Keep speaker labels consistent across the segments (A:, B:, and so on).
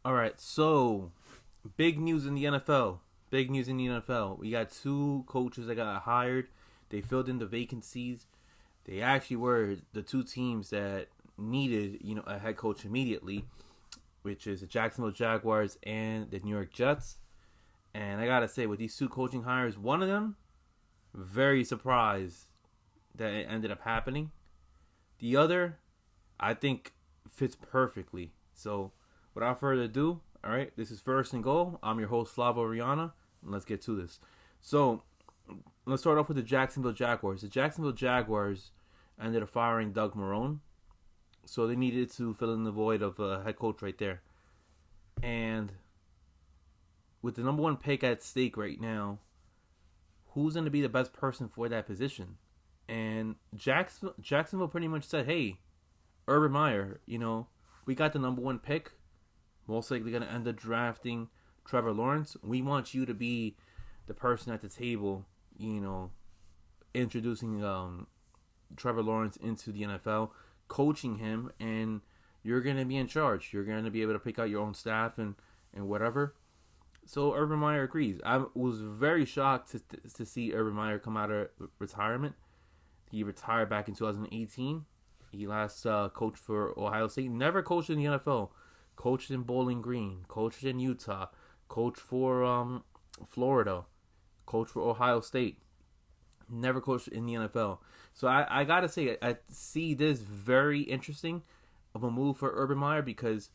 A: All right, so big news in the NFL. Big news in the NFL. We got two coaches that got hired. They filled in the vacancies. They actually were the two teams that needed, a head coach immediately, which is the Jacksonville Jaguars and the New York Jets. And I gotta say, with these two coaching hires, one of them very surprised that it ended up happening. The other, I think, fits perfectly. So, without further ado, all right, this is First and Goal. I'm your host, Slavo Rihanna, and let's get to this. So, let's start off with the Jacksonville Jaguars. The Jacksonville Jaguars ended up firing Doug Marrone, so they needed to fill in the void of a head coach right there. And with the number one pick at stake right now, who's going to be the best person for that position? And Jacksonville pretty much said, hey, Urban Meyer, we got the number one pick. Most likely going to end up drafting Trevor Lawrence. We want you to be the person at the table, introducing Trevor Lawrence into the NFL, coaching him, and you're going to be in charge. You're going to be able to pick out your own staff and whatever. So Urban Meyer agrees. I was very shocked to see Urban Meyer come out of retirement. He retired back in 2018. He last coached for Ohio State. Never coached in the NFL. Coached in Bowling Green. Coached in Utah. Coached for Florida. Coached for Ohio State. Never coached in the NFL. So I gotta say, I see this very interesting of a move for Urban Meyer because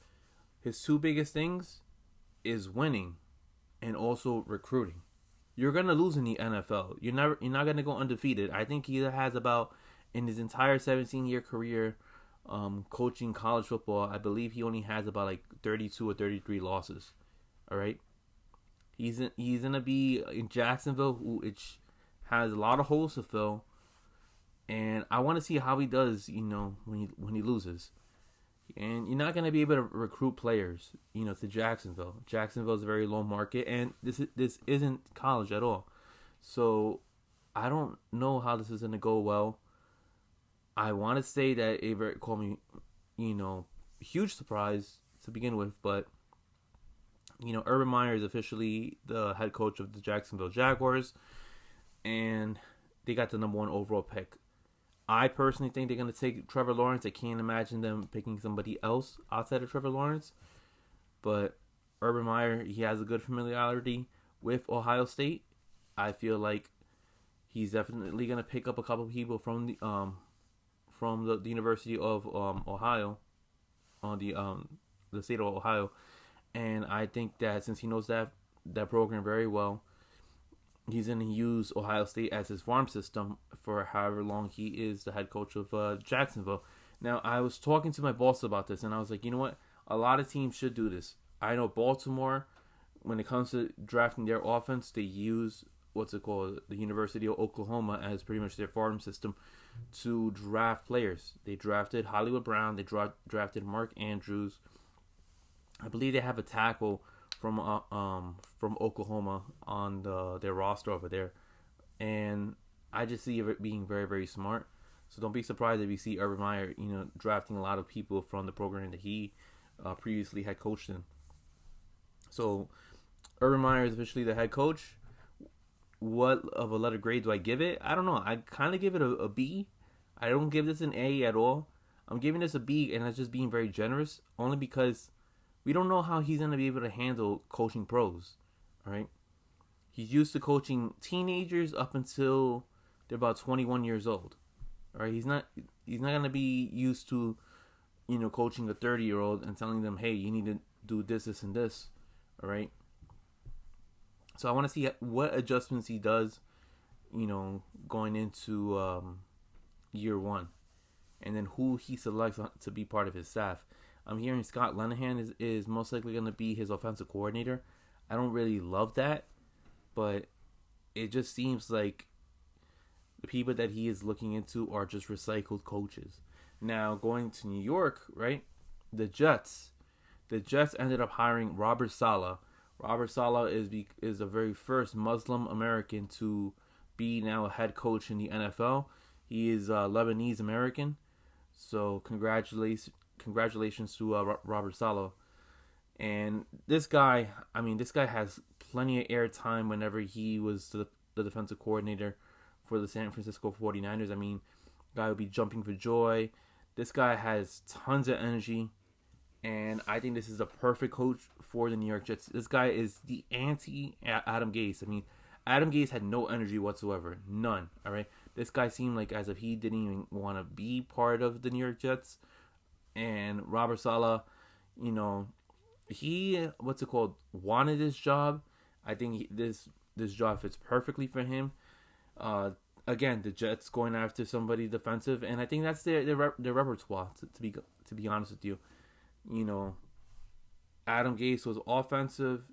A: his two biggest things is winning and also recruiting. You're gonna lose in the NFL. You're not gonna go undefeated. I think he has about, in his entire 17-year career coaching college football, I believe he only has about like 32 or 33 losses. All right, he's gonna be in Jacksonville, which has a lot of holes to fill, and I want to see how he does. When he loses. And you're not going to be able to recruit players, to Jacksonville. Jacksonville is a very low market, and this isn't college at all. So I don't know how this is going to go well. I want to say that Avery called me, huge surprise to begin with, but Urban Meyer is officially the head coach of the Jacksonville Jaguars, and they got the number one overall pick. I personally think they're going to take Trevor Lawrence. I can't imagine them picking somebody else outside of Trevor Lawrence. But Urban Meyer, he has a good familiarity with Ohio State. I feel like he's definitely going to pick up a couple of people from the University of Ohio, on the state of Ohio. And I think that since he knows that program very well, he's going to use Ohio State as his farm system for however long he is the head coach of Jacksonville. Now, I was talking to my boss about this, and I was like, you know what? A lot of teams should do this. I know Baltimore, when it comes to drafting their offense, they use the University of Oklahoma as pretty much their farm system to draft players. They drafted Hollywood Brown. They drafted Mark Andrews. I believe they have a tackle from Oklahoma on their roster over there, and I just see it being very, very smart. So don't be surprised if you see Urban Meyer, drafting a lot of people from the program that he previously had coached in. So Urban Meyer is officially the head coach. What of a letter grade do I give it? I don't know. I kind of give it a B. I don't give this an A at all. I'm giving this a B, and that's just being very generous, only because we don't know how he's going to be able to handle coaching pros, all right? He's used to coaching teenagers up until they're about 21 years old, all right? He's not going to be used to, coaching a 30-year-old and telling them, hey, you need to do this, this, and this, all right? So I want to see what adjustments he does, going into year one, and then who he selects to be part of his staff. I'm hearing Scott Linehan is most likely going to be his offensive coordinator. I don't really love that, but it just seems like the people that he is looking into are just recycled coaches. Now, going to New York, right? The Jets ended up hiring Robert Saleh. Robert Saleh is the very first Muslim American to be now a head coach in the NFL. He is Lebanese American, so congratulations to Robert Saleh. And this guy, I mean, this guy has plenty of airtime whenever he was the defensive coordinator for the San Francisco 49ers. I mean, guy would be jumping for joy. This guy has tons of energy, and I think this is a perfect coach for the New York Jets. This guy is the anti-Adam Gase. I mean, Adam Gase had no energy whatsoever. None, all right? This guy seemed like as if he didn't even want to be part of the New York Jets. And Robert Saleh, you know, he, wanted this job. I think this job fits perfectly for him. Again, the Jets going after somebody defensive, and I think that's their repertoire. To be honest with you, you know, Adam Gase was offensive.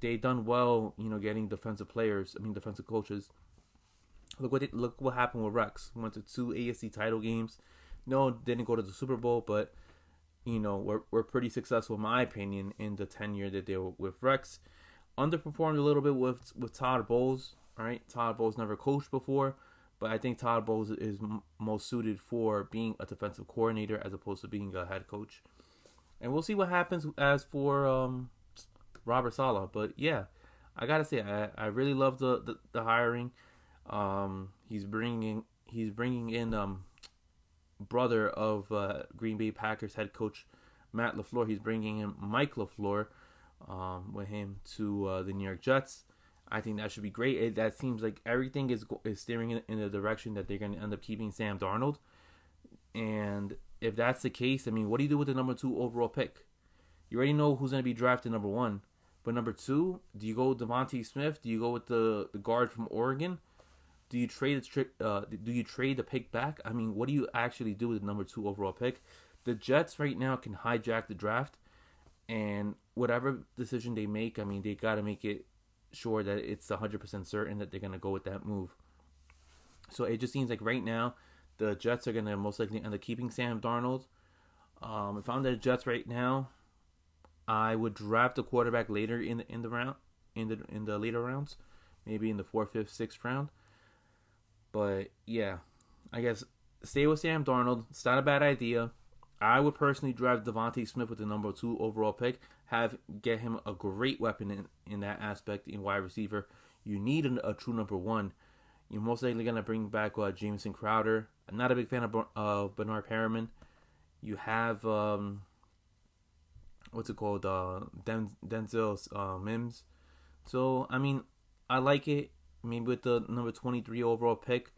A: They done well, you know, getting defensive coaches. Look what happened with Rex. Went to 2 AFC title games. No, didn't go to the Super Bowl, but you know, we're pretty successful, in my opinion, in the tenure that they were with Rex. Underperformed a little bit with Todd Bowles. All right, Todd Bowles never coached before, but I think Todd Bowles is most suited for being a defensive coordinator as opposed to being a head coach. And we'll see what happens as for Robert Saleh. But yeah, I gotta say, I really love the hiring. He's bringing in brother of Green Bay Packers head coach Matt LaFleur. He's bringing in Mike LaFleur with him to the New York Jets. I think that should be great. That seems like everything is steering in the direction that they're going to end up keeping Sam Darnold. And if that's the case, I mean, what do you do with the number 2 overall pick? You already know who's going to be drafted number 1. But number 2, do you go with Devontae Smith? Do you go with the guard from Oregon? Do you trade the pick back? I mean, what do you actually do with the number 2 overall pick? The Jets right now can hijack the draft, and whatever decision they make, I mean, they got to make it sure that it's 100% certain that they're going to go with that move. So it just seems like right now the Jets are going to most likely end up keeping Sam Darnold. If I'm the Jets right now, I would draft a quarterback later in the round, in the later rounds, maybe in the 4th, 5th, 6th round. But yeah, I guess stay with Sam Darnold. It's not a bad idea. I would personally draft Devontae Smith with the number 2 overall pick. Get him a great weapon in that aspect in wide receiver. You need a true number 1. You're most likely going to bring back Jameson Crowder. I'm not a big fan of Bernard Perriman. You have Denzel Mims. So I mean, I like it. Maybe with the number 23 overall pick,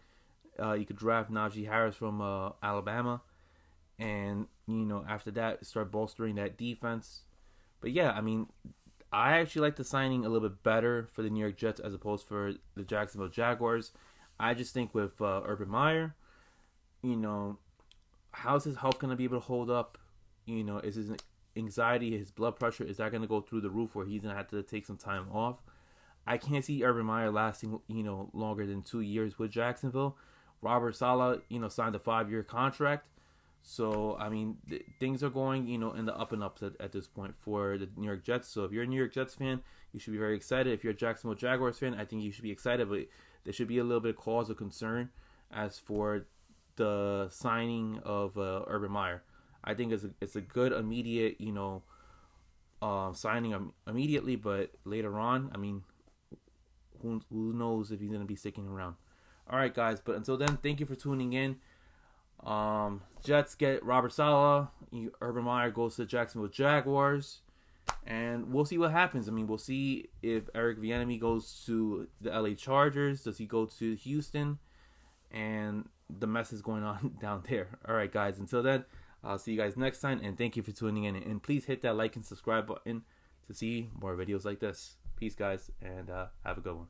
A: you could draft Najee Harris from Alabama, and you know, after that start bolstering that defense. But yeah, I mean, I actually like the signing a little bit better for the New York Jets as opposed for the Jacksonville Jaguars. I just think with Urban Meyer, you know, how's his health going to be able to hold up? You know, is his anxiety, his blood pressure, is that going to go through the roof where he's going to have to take some time off? I can't see Urban Meyer lasting, you know, longer than 2 years with Jacksonville. Robert Saleh, you know, signed a 5-year contract. So, I mean, things are going, you know, in the up and ups at this point for the New York Jets. So, if you're a New York Jets fan, you should be very excited. If you're a Jacksonville Jaguars fan, I think you should be excited. But there should be a little bit of cause of concern as for the signing of Urban Meyer. I think it's a good immediate, you know, signing immediately. But later on, I mean, who knows if he's going to be sticking around. All right, guys. But until then, thank you for tuning in. Jets get Robert Saleh. Urban Meyer goes to the Jacksonville Jaguars. And we'll see what happens. I mean, we'll see if Eric Bieniemy goes to the LA Chargers. Does he go to Houston? And the mess is going on down there. All right, guys. Until then, I'll see you guys next time. And thank you for tuning in. And please hit that like and subscribe button to see more videos like this. Peace, guys. And have a good one.